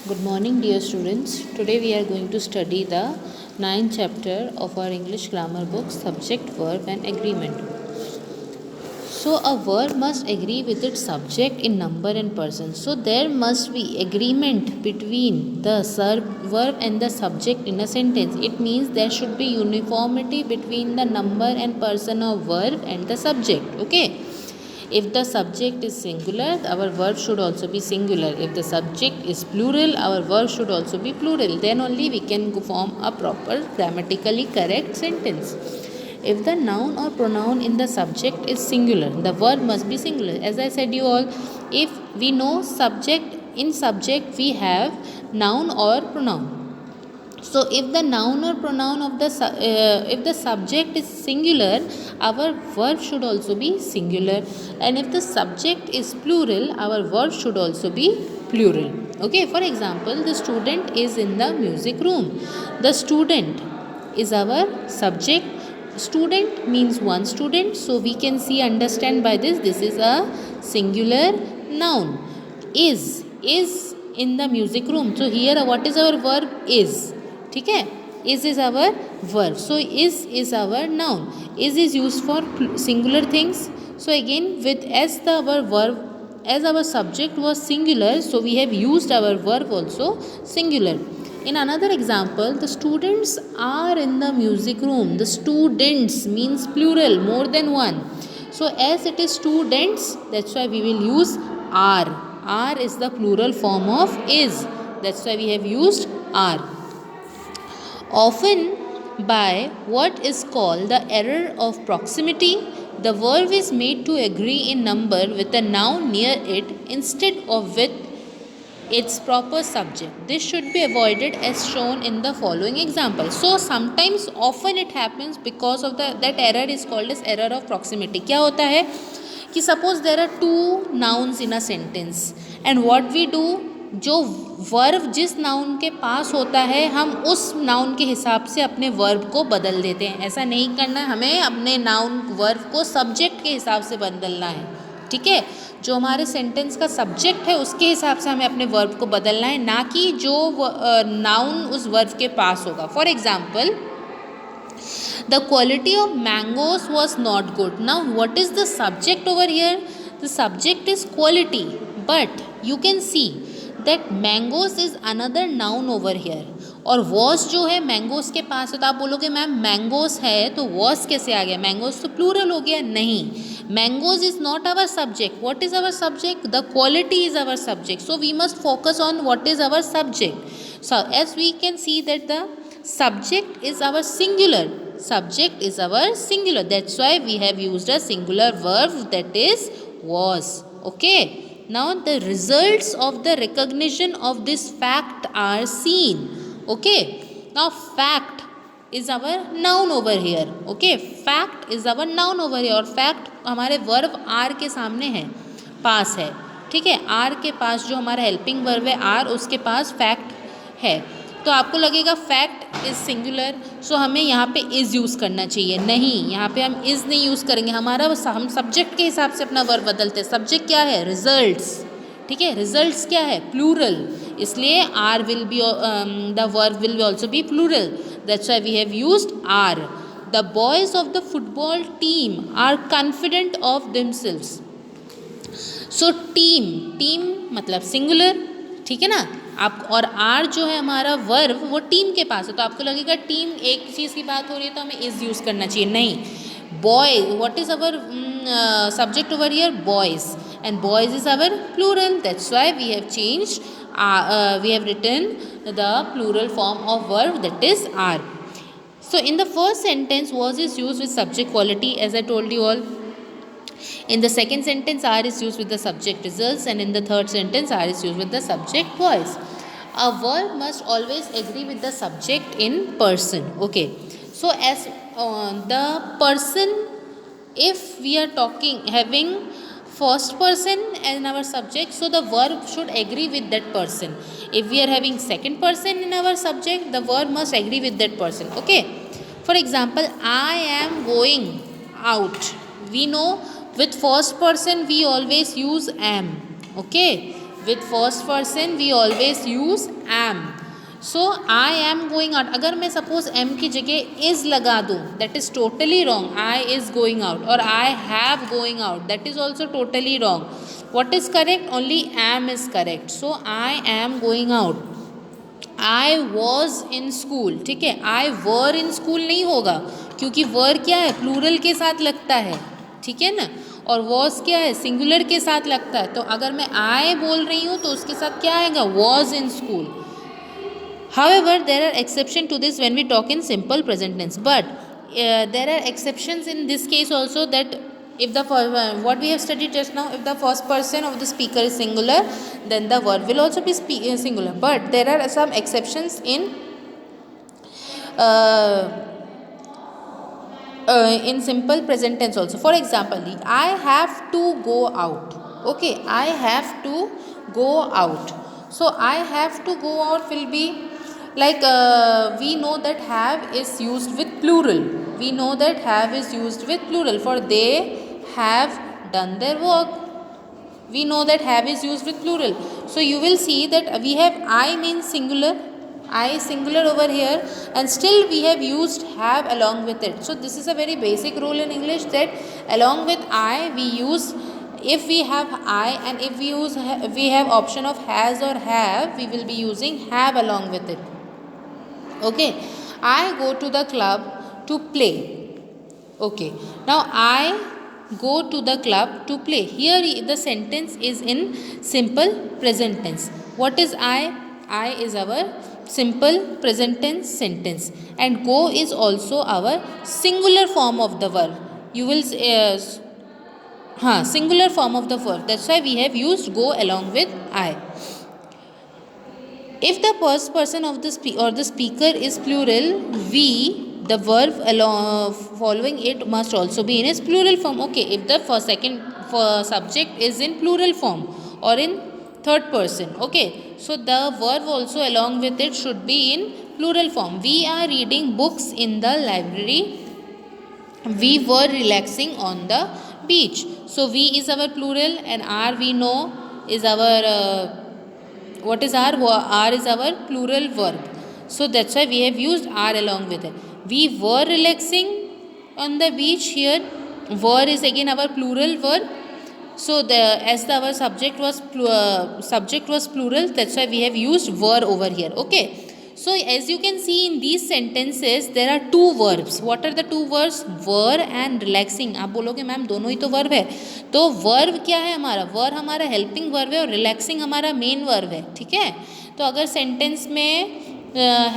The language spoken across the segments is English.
Good morning, dear students. Today we are going to study the ninth chapter of our English grammar book, subject, verb, and agreement. So, a verb must agree with its subject in number and person. So, there must be agreement between the verb and the subject in a sentence. It means there should be uniformity between the number and person of verb and the subject. Okay. If the subject is singular, our verb should also be singular. If the subject is plural, our verb should also be plural. Then only we can form a proper grammatically correct sentence. If the noun or pronoun in the subject is singular, the verb must be singular. As I said you all, if we know subject, in subject we have noun or pronoun. So, if the noun or pronoun of if the subject is singular, our verb should also be singular, and if the subject is plural, our verb should also be plural. Okay, for example, the student is in the music room. The student is our subject. Student means one student, so we can understand by this is a singular noun. Is in the music room. So here what is our verb? Is. ठीक है, is our verb. So is our noun. Is used for singular things. So again, with as our subject was singular, so we have used our verb also singular. In another example, the students are in the music room. The students means plural, more than one. So as it is students, that's why we will use are. Are is the plural form of is. That's why we have used are. Often by what is called the error of proximity, the verb is made to agree in number with a noun near it instead of with its proper subject. This should be avoided as shown in the following example. So sometimes often it happens because of that error is called as error of proximity. क्या होता है कि suppose there are two nouns in a sentence and what we do, जो verb जिस noun के पास होता है हम उस नाउन के हिसाब से अपने वर्ब को बदल देते हैं. ऐसा नहीं करना है, हमें अपने नाउन वर्ब को सब्जेक्ट के हिसाब से बदलना है. ठीक है, जो हमारे सेंटेंस का सब्जेक्ट है उसके हिसाब से हमें अपने वर्ब को बदलना है, ना कि जो नाउन उस वर्ब के पास होगा. For example, the quality of mangoes was not good. Now what is the subject over here? The subject is quality, but you can see that mangoes is another noun over here. और was जो है mangoes के पास है, तो आप बोलोगे ma'am mangoes है तो वॉस कैसे आ गया? मैंगोज तो प्लूरल हो गया. नहीं, mangoes is not our subject. What is our subject? The quality is our subject. So we must focus on what is our subject. So as we can see that the subject is our singular. Subject is our singular. That's why we have used a singular verb, that is was. Okay. Now the results of the recognition of this fact are seen. Okay. Now fact is our noun over here. Okay. Fact is our noun over here. और fact हमारे verb are के सामने है, पास है. ठीक है, are के पास जो हमारा helping verb है are, उसके पास fact है. तो आपको लगेगा फैक्ट इज सिंगुलर, सो हमें यहाँ पे इज़ यूज़ करना चाहिए. नहीं, यहाँ पे हम इज़ नहीं यूज़ करेंगे. हम सब्जेक्ट के हिसाब से अपना वर्ब बदलते हैं. सब्जेक्ट क्या है? रिजल्ट्स. ठीक है, रिजल्ट्स क्या है? प्लूरल. इसलिए are will be, the verb will also be plural. That's why we have used are. The boys of the football team are confident of themselves. So team मतलब singular. ठीक है ना. आप और आर जो है हमारा वर्ब वो टीम के पास है, तो आपको लगेगा टीम एक चीज़ की बात हो रही है तो हमें इज़ यूज़ करना चाहिए. नहीं, boy, what is our subject over here? Boys, and boys is our plural. That's why we have changed, we have written the plural form of verb, that is are. So in the first sentence was is use with subject quality, as I told you all. In the second sentence, are is used with the subject results, and in the third sentence, are is used with the subject voice. A verb must always agree with the subject in person. Okay. So as the person, if we are having first person in our subject, so the verb should agree with that person. If we are having second person in our subject, the verb must agree with that person. Okay. For example, I am going out. We know with first person we always use am. Okay. with first person we always use am. So I am going out, अगर मैं suppose am की जगह is लगा दूँ, that is totally wrong. I is going out और I have going out, that is also totally wrong. What is correct? Only am is correct. So I am going out. I was in school, ठीक है. I were in school नहीं होगा, क्योंकि were क्या है, plural के साथ लगता है, ठीक है ना. और was क्या है, सिंगुलर के साथ लगता है. तो अगर मैं I बोल रही हूँ तो उसके साथ क्या आएगा, was in school. However, there are exceptions to this when we talk in simple present tense. But there are exceptions in this case also, that if the what we have studied just now, if the first person of the speaker is singular, then the verb will also be singular. But there are some exceptions in simple present tense also. For example, I have to go out. Okay, I have to go out. So I have to go out will be like we know that have is used with plural. We know that have is used with plural, for they have done their work. We know that have is used with plural. So you will see that we have I means singular, I singular over here, and still we have used have along with it. So this is a very basic rule in English, that along with I we use, if we have I and if we have option of has or have, we will be using have along with it. Okay, I go to the club to play. Okay, now I go to the club to play. Here the sentence is in simple present tense. What is I? I is our simple present tense sentence, and go is also our singular form of the verb. You will singular form of the verb. That's why we have used go along with I. If the first person of the speaker is plural, the verb following it must also be in its plural form. Okay, if the subject is in plural form or in third person, okay, so the verb also along with it should be in plural form. We are reading books in the library. We were relaxing on the beach. So we is our plural, and are we know is our what is R? R is our plural verb. So that's why we have used R along with it. We were relaxing on the beach. Here were is again our plural verb. So our subject was plural, that's why we have used were over here. Okay. So as you can see in these sentences, there are two verbs. What are the two verbs? Were and relaxing. आप बोलोगे ma'am दोनों ही तो verb है. तो verb क्या है हमारा? Verb हमारा हेल्पिंग वर्ब है और रिलैक्सिंग हमारा मेन वर्ब है. ठीक है. तो अगर सेंटेंस में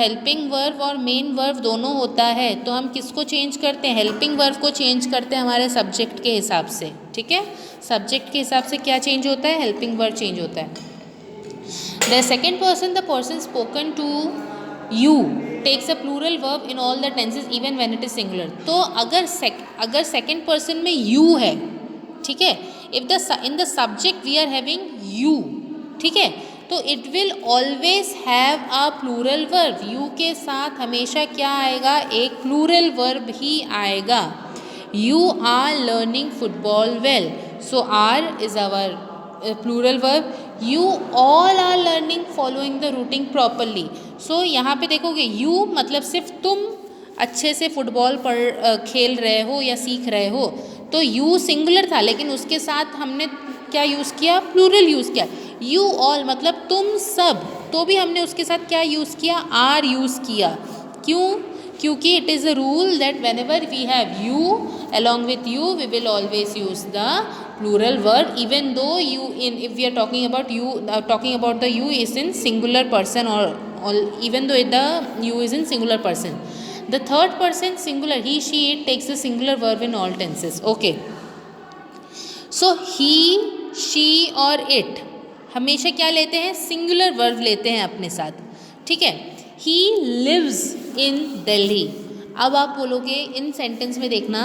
हेल्पिंग वर्ब और मेन वर्ब दोनों होता है तो हम किसको चेंज करते हैं? हेल्पिंग वर्ब को चेंज करते हैं हमारे सब्जेक्ट के हिसाब से. ठीक है. सब्जेक्ट के हिसाब से क्या चेंज होता है? हेल्पिंग वर्ब चेंज होता है. The second person, the person spoken to you, takes a plural verb in all the tenses even when it is singular. तो अगर second person में you है, ठीक है, if in the subject we are having you, ठीक है, तो it will always have a plural verb. you के साथ हमेशा क्या आएगा? एक plural verb ही आएगा. You are learning football well. So are is our plural verb. You all are learning following the routine properly. So यहाँ पे देखोगे you मतलब सिर्फ तुम अच्छे से फुटबॉल खेल रहे हो या सीख रहे हो. तो you सिंगुलर था, लेकिन उसके साथ हमने क्या यूज़ किया? प्लूरल यूज़ किया. You all मतलब तुम सब, तो भी हमने उसके साथ क्या यूज़ किया? are यूज़ किया. क्यों? क्योंकि it is a rule that whenever we have you along with you, we will always use the plural verb, even though if we are talking about you, talking about the you is in singular person, or even though the you is in singular person. The third person singular, he, she, it takes a singular verb in all tenses. Okay. So he, she और it हमेशा क्या लेते हैं? Singular verb लेते हैं अपने साथ. ठीक है. He lives in Delhi. अब आप बोलोगे इन सेंटेंस में देखना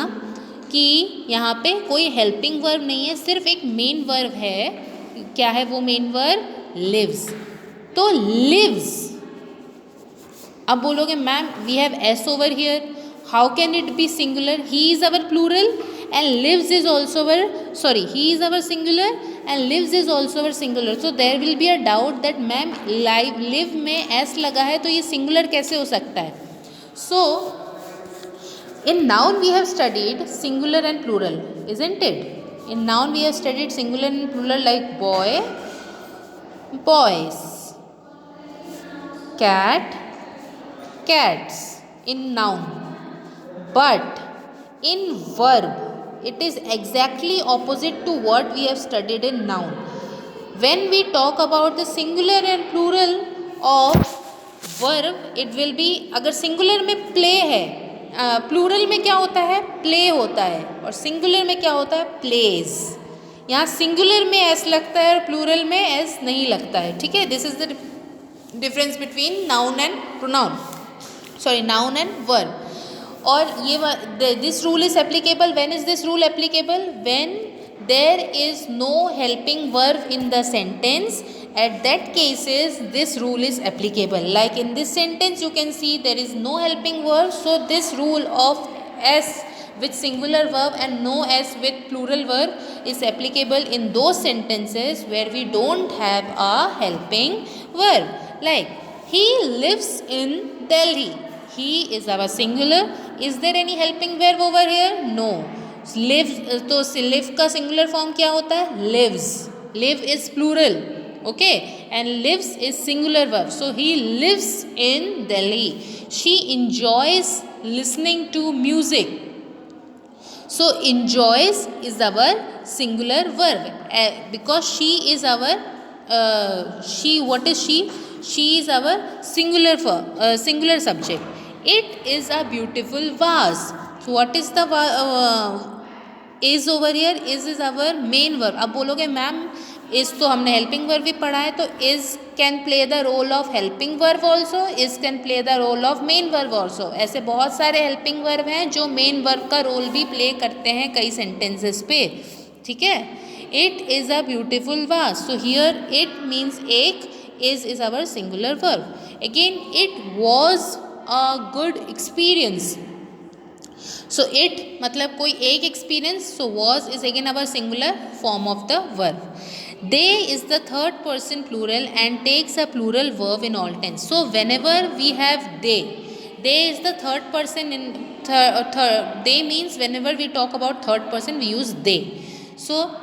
कि यहाँ पे कोई हेल्पिंग वर्ब नहीं है, सिर्फ एक मेन वर्ब है. क्या है वो मेन वर्ब? lives. तो lives. अब बोलोगे ma'am we have S over here, how can it be singular? He is our plural and lives is also our he is our singular and lives is also our singular. So there will be a doubt that ma'am live में s लगा है तो ये singular कैसे हो सकता है. So in noun we have studied singular and plural, isn't it? In noun we have studied singular and plural like boy, boys, cat, cats in noun. But in verb it is exactly opposite to what we have studied in noun. When we talk about the singular and plural of verb, it will be, अगर singular में play है, plural में क्या होता है, play होता है, और singular में क्या होता है, plays. यहाँ singular में s लगता है और plural में s नहीं लगता है. ठीक है, this is the difference between noun and pronoun, sorry, noun and verb. और ये this rule is applicable. When is this rule applicable? When there is no helping verb in the sentence, at that cases this rule is applicable. Like in this sentence you can see there is no helping verb, so this rule of s with singular verb and no s with plural verb is applicable in those sentences where we don't have a helping verb. Like he lives in Delhi. He is our singular. Is there any helping verb over here? No. Live, तो live का singular form क्या होता है? Lives. Live is plural. Okay, and lives is singular verb. So he lives in Delhi. She enjoys listening to music. So enjoys is our singular verb because she is our what is she? She is our singular verb, singular subject. It is a beautiful vase. So what is the is over here? Is our main verb. अब बोलोगे ma'am is तो हमने helping verb भी पढ़ा है, तो is can play the role of helping verb also, is can play the role of main verb also. ऐसे बहुत सारे helping verb हैं जो main verb का role भी play करते हैं कई sentences पे. ठीक है, it is a beautiful vase. So here it means एक, is our singular verb. Again it was a good experience. So it मतलब कोई एक experience, so was is again our singular form of the verb. They is the third person plural and takes a plural verb in all tense. So whenever we have they is the third person in they means whenever we talk about third person we use they. So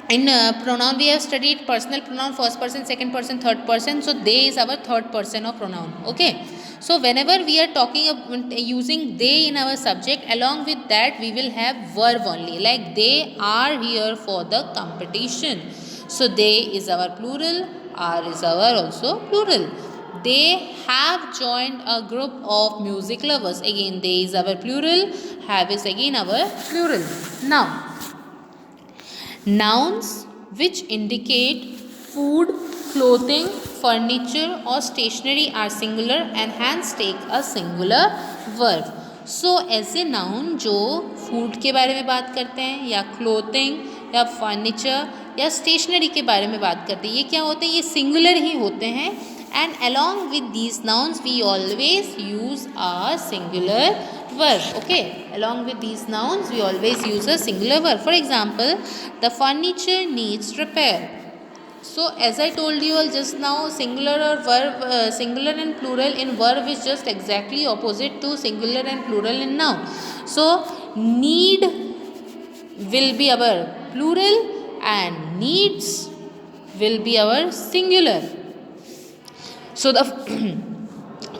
in pronoun we have studied personal pronoun, first person, second person, third person. So they is our third person of pronoun. Okay. So whenever we are talking about using they in our subject, along with that we will have verb only. Like they are here for the competition. So they is our plural, are is our also plural. They have joined a group of music lovers. Again they is our plural, have is again our plural. Now nouns which indicate food, clothing, furniture or stationery are singular and hence take a singular verb. So ऐसे noun जो food के बारे में बात करते हैं या clothing या furniture या stationery के बारे में बात करते हैं, ये क्या होते हैं, ये singular ही होते हैं. And along with these nouns we always use a singular verb. Okay, along with these nouns we always use a singular verb. For example, the furniture needs repair. So as I told you all just now, singular or verb, singular and plural in verb is just exactly opposite to singular and plural in noun. So need will be our plural and needs will be our singular. So the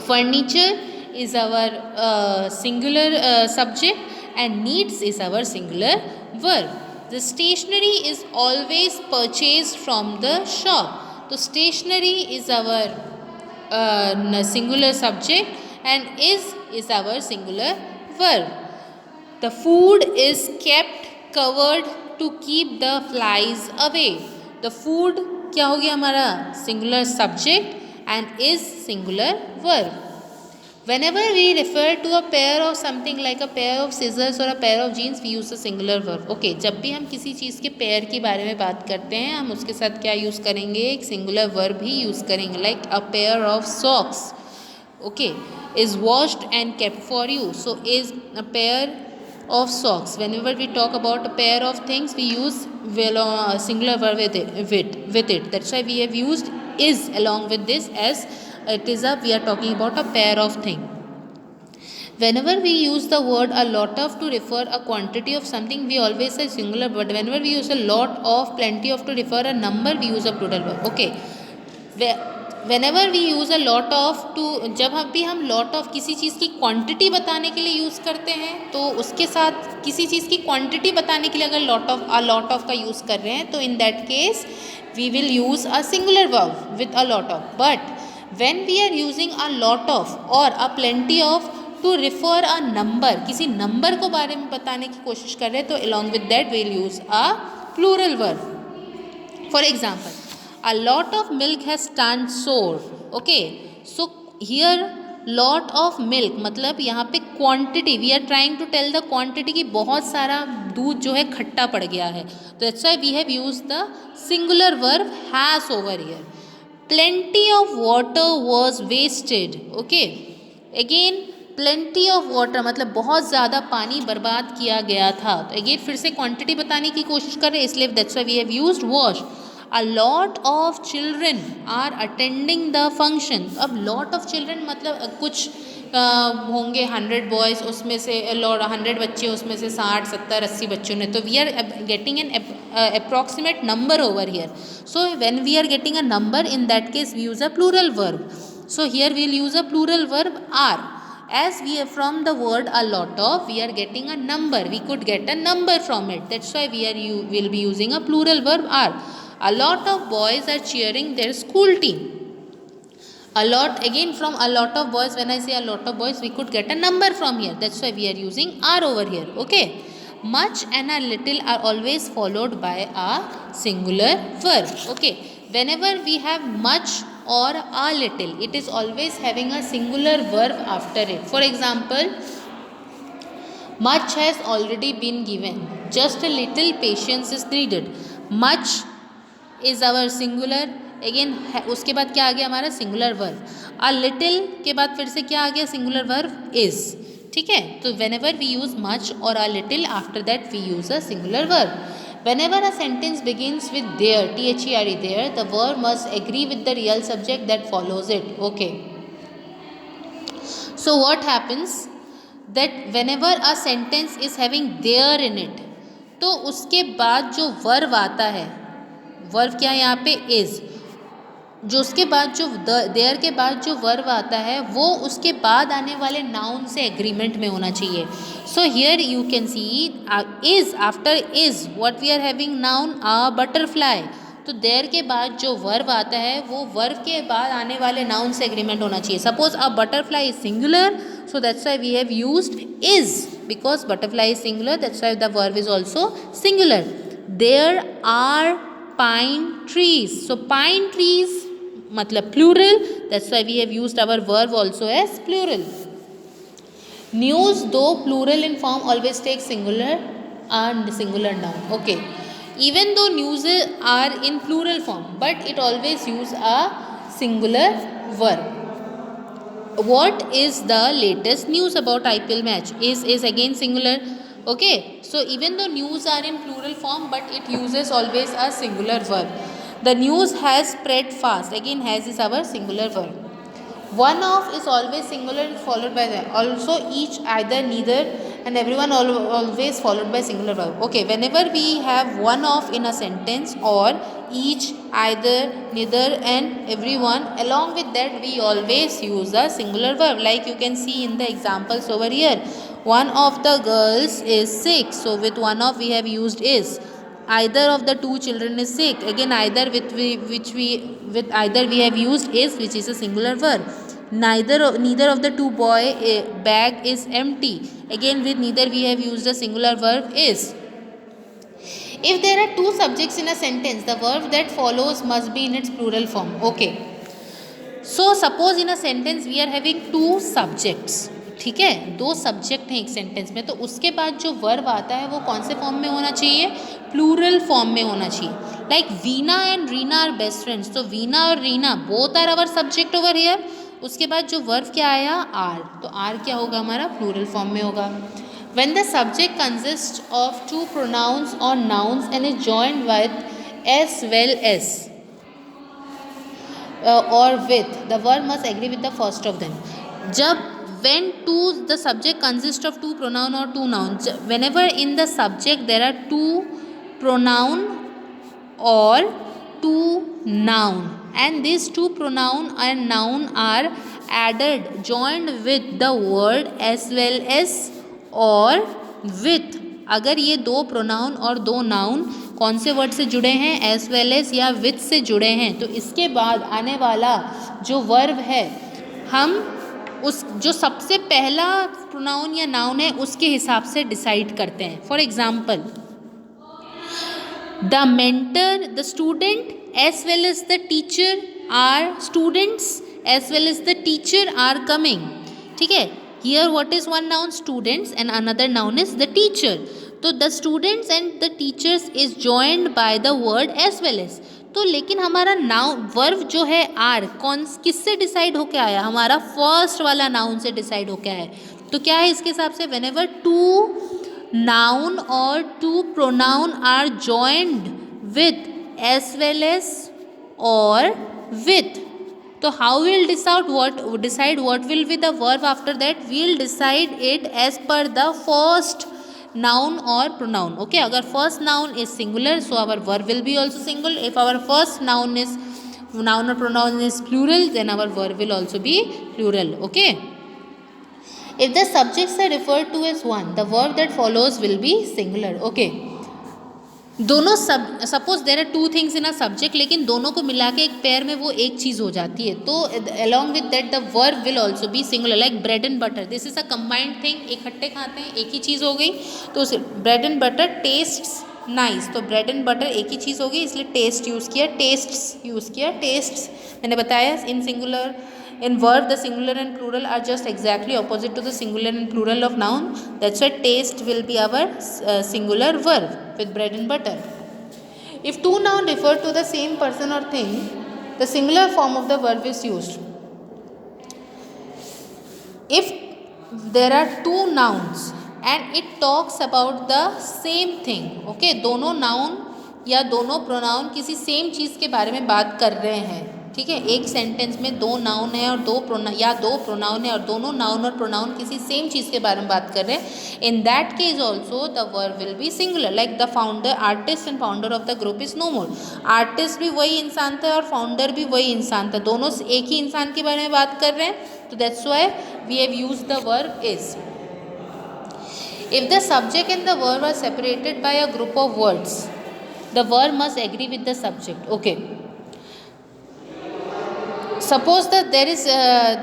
furniture is our singular subject and needs is our singular verb. The stationery is always purchased from the shop. So stationery is our singular subject and is our singular verb. The food is kept covered to keep the flies away. The food क्या हो गया हमारा singular subject and is singular verb. Whenever we refer to a pair of something like a pair of scissors or a pair of jeans, we use a singular verb. Okay, जब भी हम किसी चीज़ के pair के बारे में बात करते हैं हम उसके साथ क्या यूज़ करेंगे, एक singular verb ही यूज़ करेंगे. Like a pair of socks, okay, is washed and kept for you. So is a pair of socks. Whenever we talk about a pair of things, we use singular verb with it. That's why we have used is along with this, as it is we are talking about a pair of thing. Whenever we use the word a lot of to refer a quantity of something, we always say singular, but whenever we use a lot of, plenty of to refer a number, we use a plural verb. Okay. Whenever we use a lot of to, जब भी हम lot of किसी चीज़ की quantity बताने के लिए use करते हैं, तो उसके साथ किसी चीज़ की quantity बताने के लिए अगर a lot of का यूज़ कर रहे हैं, तो in that case we will use a singular verb with a lot of. But when we are using a lot of or a plenty of to refer a number, किसी number को बारे में बताने की कोशिश कर रहे हैं, तो along with that will use a plural verb. For example, a lot of milk has turned sour. Okay, so here lot of milk मतलब यहाँ पे quantity, we are trying to tell the quantity की बहुत सारा दूध जो है खट्टा पड़ गया है, तो that's why we have use the singular verb has over here. Plenty of water was wasted. Okay, again plenty of water मतलब बहुत ज़्यादा पानी बर्बाद किया गया था, तो अगेन फिर से क्वांटिटी बताने की कोशिश कर रहे हैं, इसलिए that's why we have used was. A lot of children are attending the function. अब लॉट ऑफ चिल्ड्रन मतलब कुछ होंगे 100 बॉयज़, उसमें से 100 बच्चे, उसमें से 60 70 80 बच्चों ने, तो we are getting an approximate number over here. So when we are getting a number, in that case we use a plural verb. So here we will use a plural verb are. As we are from the word a lot of, we are getting a number. We could get a number from it. That's why will be using a plural verb are. A lot of boys are cheering their school team. A lot, again from a lot of boys, when I say a lot of boys, we could get a number from here. That's why we are using are over here. Okay. Much and a little are always followed by a singular verb. Okay. Whenever we have much or a little, it is always having a singular verb after it. For example, much has already been given, just a little patience is needed. Much is our singular, again उसके बाद क्या आ गया हमारा singular verb. a little के बाद फिर से क्या आ गया singular verb is. ठीक है, तो whenever we use much or a little, after that we use a singular verb. Whenever a sentence begins with there, there, there, the verb must agree with the real subject that follows it. Okay. So what happens that whenever a sentence is having there in it, तो उसके बाद जो verb आता है, verb क्या है यहाँ पे is, जो उसके बाद जो देयर के बाद जो वर्ब आता है वो उसके बाद आने वाले नाउन से एग्रीमेंट में होना चाहिए. So here you can see is after is what we are having noun a butterfly. तो देयर के बाद जो वर्ब आता है वो वर्ब के बाद आने वाले नाउन से एग्रीमेंट होना चाहिए. Suppose a butterfly is singular, so that's why we have used is, because butterfly is singular, that's why the verb is also singular. There are pine trees, so pine trees मतलब plural, that's why we have used our verb also as plural. News, though plural in form, always takes singular and singular noun. Okay, even though news are in plural form, but it always use a singular verb. What is the latest news about IPL match? Is again singular. Okay, so even though news are in plural form, but it uses always a singular verb. The news has spread fast. Again, has is our singular verb. One of is always singular followed by the. Also, each, either, neither, and everyone always followed by singular verb. Okay, whenever we have one of in a sentence, or each, either, neither, and everyone, along with that we always use a singular verb. Like you can see in the examples over here. One of the girls is sick. So with one of we have used is. Either of the two children is sick. Again, either with either we have used is, which is a singular verb. Neither of the two boy bag is empty. Again, with neither we have used a singular verb is. If there are two subjects in a sentence, the verb that follows must be in its plural form. Okay. So suppose in a sentence we are having two subjects. ठीक है, दो subject हैं एक sentence में, तो उसके बाद जो वर्ब आता है वो कौन से फॉर्म में होना चाहिए? प्लूरल फॉर्म में होना चाहिए. Like Veena and Reena are best friends, तो वीना और Reena both are our subject over here. उसके बाद जो वर्ब क्या आया? आर, तो आर क्या होगा हमारा? प्लूरल फॉर्म में होगा. When the subject consists of two pronouns or nouns and is joined with as well as or with, the verb must agree with the first of them. जब when two the subject consists of two pronoun or two nouns, whenever in the subject there are two pronoun or two noun and these two pronoun and noun are added joined with the word as well as or with, अगर ये दो pronoun और दो noun कौन से word से जुड़े हैं, एज वेल एज या विथ से जुड़े हैं, तो इसके बाद आने वाला जो वर्ब है हम उस जो सबसे पहला प्रोनाउन या नाउन है उसके हिसाब से डिसाइड करते हैं. For example, the mentor, the student as well as the teacher are students as well as the teacher are coming. ठीक है, here what is one noun? Students, and another noun is the teacher. तो the students and the teachers is joined by the word as well as. तो लेकिन हमारा noun verb जो है are कौन किससे डिसाइड होके आया, हमारा फर्स्ट वाला नाउन से डिसाइड होके आया. तो क्या है इसके हिसाब से, whenever two noun or two pronoun are joined with as well as or with. So how we'll decide what will be the verb after that? We'll decide it as per the first noun or pronoun. Okay, अगर first noun is singular, so our verb will be also singular. If our first noun or pronoun is plural, then our verb will also be plural. Okay. If the subjects are referred to as one, the verb that follows will be singular. Okay. दोनों suppose there are two things in a subject, लेकिन दोनों को मिला के एक pair में वो एक चीज़ हो जाती है, तो along with that the verb will also B singular. Like bread and butter, this is a combined thing, इकट्ठे खाते हैं, एक ही चीज़ हो गई, तो bread and butter tests nice, तो ब्रेड एंड बटर एक ही चीज़ हो गई, इसलिए टेस्ट यूज़ किया, टेस्ट्स यूज़ किया. टेस्ट्स मैंने बताया इन singular. In verb, the singular and plural are just exactly opposite to the singular and plural of noun. That's why taste will be our singular verb with bread and butter. If two nouns refer to the same person or thing, the singular form of the verb is used. If there are two nouns and it talks about the same thing, okay, दोनों noun या दोनों pronoun किसी same चीज़ के बारे में बात कर रहे हैं, ठीक है, एक सेंटेंस में दो नाउन है और दो प्रोनाउन है और दोनों नाउन और प्रोनाउन किसी सेम चीज़ के बारे में बात कर रहे हैं, in that case also the verb will be singular. Like the founder, artist and founder of the group is no more. Artist भी वही इंसान था और फाउंडर भी वही इंसान था, दोनों एक ही इंसान के बारे में बात कर रहे हैं, तो that's why we have used the verb is. If the subject and the verb are separated by a group of words, the verb must agree with the subject. Okay, suppose that there is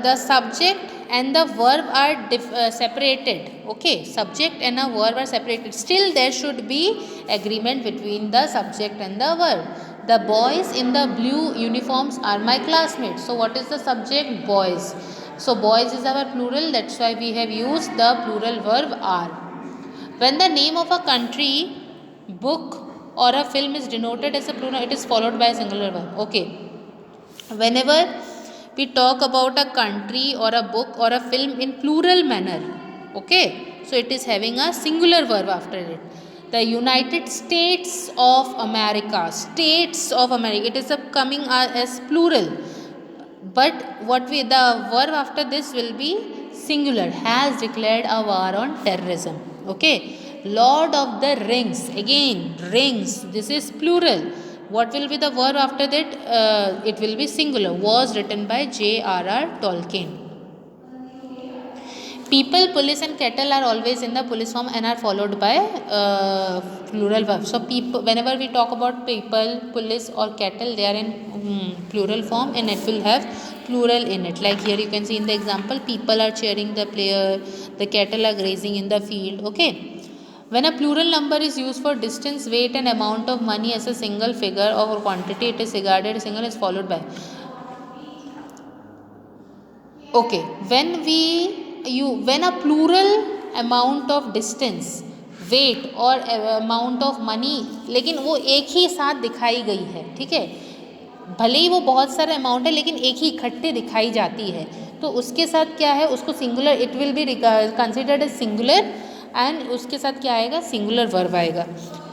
the subject and the verb are separated. Okay, subject and a verb are separated, still there should be agreement between the subject and the verb. The boys in the blue uniforms are my classmates. So what is the subject? Boys. So boys is our plural, that's why we have used the plural verb are. When the name of a country, book or a film is denoted as a plural, it is followed by a singular verb. Okay, whenever we talk about a country or a book or a film in plural manner, okay, so it is having a singular verb after it. The United States of America, states of America, it is coming as plural, but the verb after this will be singular, has declared a war on terrorism. Okay, Lord of the Rings, again rings, this is plural. What will be the verb after that? It will be singular. Was written by J.R.R. Tolkien. People, police and kettle are always in the police form and are followed by plural verb. So people, whenever we talk about people, police or kettle, they are in plural form and it will have plural in it. Like here you can see in the example, people are cheering the player, the cattle are grazing in the field. Okay. When a plural number is used for distance, weight and amount of money as a single figure or quantity, it is regarded as single is followed by. Okay, when a plural amount of distance, weight और amount of money, लेकिन वो एक ही साथ दिखाई गई है, ठीक है, भले ही वो बहुत सारा अमाउंट है लेकिन एक ही इकट्ठे दिखाई जाती है, तो उसके साथ क्या है, उसको singular, it will be considered as singular and उसके साथ क्या आएगा, सिंगुलर वर्ब आएगा.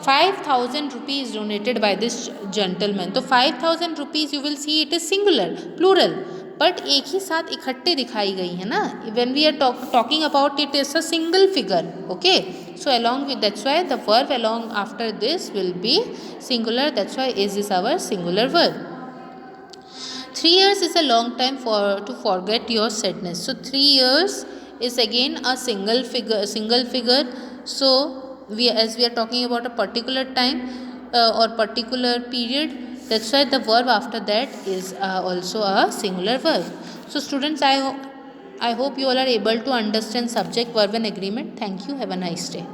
5,000 rupees donated by this gentleman. तो 5,000 rupees you will see it is singular, plural, but एक ही साथ इकट्ठे दिखाई गई है ना. When we are talking about it is a single figure. Okay, so along with, that's why the verb along after this will be singular. That's why is our singular verb. 3 years is a long time for to forget your sadness. So 3 years is again a single figure. So we, as we are talking about a particular time or particular period, that's why the verb after that is also a singular verb. So students, I hope you all are able to understand subject, verb and agreement. Thank you. Have a nice day.